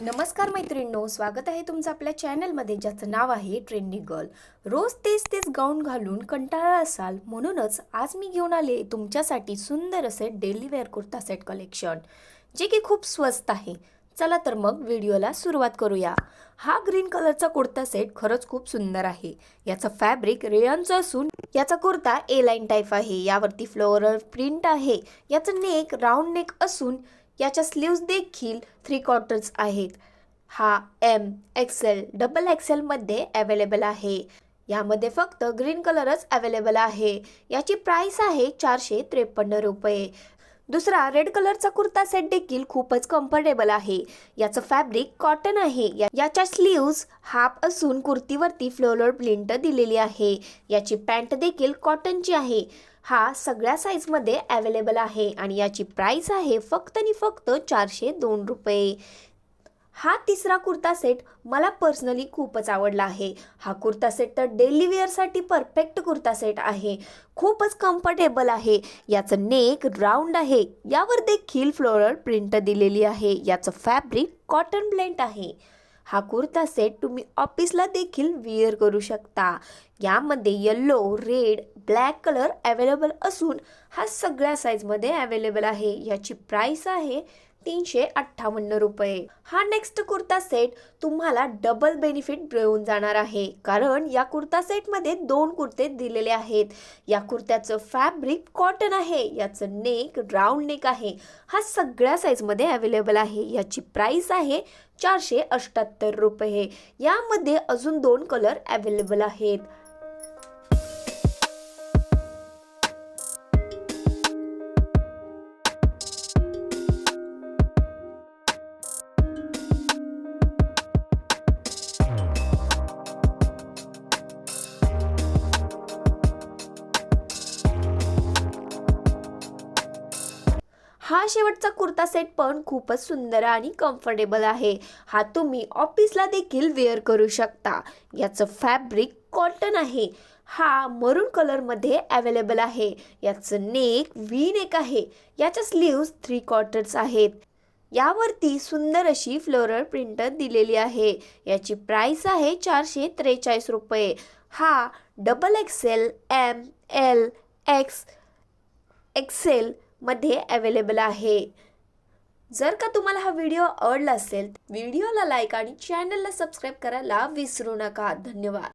नमस्कार मैत्रिणींनो, स्वागत आहे तुमचं आपल्या चॅनलमध्ये ज्याचं नाव आहे ट्रेंडी गर्ल। रोज तेच तेच गाऊन घालून कंटाळा असाल म्हणूनच आज मी घेऊन आले तुमच्यासाठी सुंदर असे daily wear kurta set collection, जे की खूप स्वस्त आहे। चला तर मग व्हिडिओला सुरुवात करूया। हा ग्रीन कलरचा कुर्ता सेट खरंच खूप सुंदर आहे। याचा फॅब्रिक रेयॉनचा असून याचा कुर्ता ए लाईन टाईप आहे। यावरती फ्लोरल प्रिंट आहे। याचं नेक राऊंड नेक असून याच्या स्लीव्स देखील 3/4 आहेत। हा एम एक्सेल डबल एक्सेल मध्ये अवेलेबल आहे। यामध्ये फक्त ग्रीन कलरच अवेलेबल आहे। याची प्राइस आहे 453 रुपये। दुसरा रेड कलरचा कुर्ता सेट देखील खूपच कम्फर्टेबल आहे। याचं फॅब्रिक कॉटन आहे। याच्या स्लीव्स हाफ असून कुर्तीवरती फ्लोरल प्रिंट दिलेली आहे। याची पॅन्ट देखील कॉटनची आहे। हा सगळ्या साइज मध्ये अवेलेबल आहे आणि याची प्राइस आहे फक्त आणि फक्त 402 रुपये। हा तिसरा कुर्ता सेट मला पर्सनली खूपच आवडला आहे। हा कुर्ता सेट तर डेली वेअर साठी परफेक्ट कुर्ता सेट आहे। खूपच कम्फर्टेबल आहे। याचं नेक राऊंड आहे। यावर देखील फ्लोरल प्रिंट दिलेली आहे। याचं फॅब्रिक कॉटन ब्लेंड आहे। हा कुर्ता सेट तुम्ही ऑफिसला देखील वेअर करू शकता। यामध्ये yellow, red, black colour available असून हा सगळ्या साइज मध्ये अवेलेबल आहे। याची प्राइस आहे 358 रुपये। हा नेक्स्ट कुर्ता सेट तुम्हाला डबल बेनिफिट मिळून जाणार आहे, कारण या कुर्ता सेट मध्ये 2 कुर्ते दिलेले आहेत। या कुर्त्याचं फॅब्रिक कॉटन आहे। याचं नेक राऊंड नेक आहे। हा सगळ्या साइज मध्ये अवेलेबल आहे। याची प्राइस आहे 478 रुपये। यामध्ये अजून 2 कलर अवेलेबल आहेत। हा शेवटचा कुर्ता सेट पण खूपच सुंदर आणि कम्फर्टेबल आहे। हा तुम्ही ऑफिसला देखील वेअर करू शकता। याचं फॅब्रिक कॉटन आहे। हा मरून कलर मध्ये अवेलेबल आहे। याचं नेक व्ही नेक आहे। याच्या स्लीव्स 3/4 आहेत। यावरती सुंदर अशी फ्लोरल प्रिंट दिलेली आहे। याची प्राइस आहे 443 रुपये। हा double XL, M, L, X, XL मध्ये अवेलेबल आहे। जर का तुम्हाला हा व्हिडिओ आवडला असेल, व्हिडिओला लाईक आणि चॅनलला सबस्क्राईब करायला विसरू नका। धन्यवाद।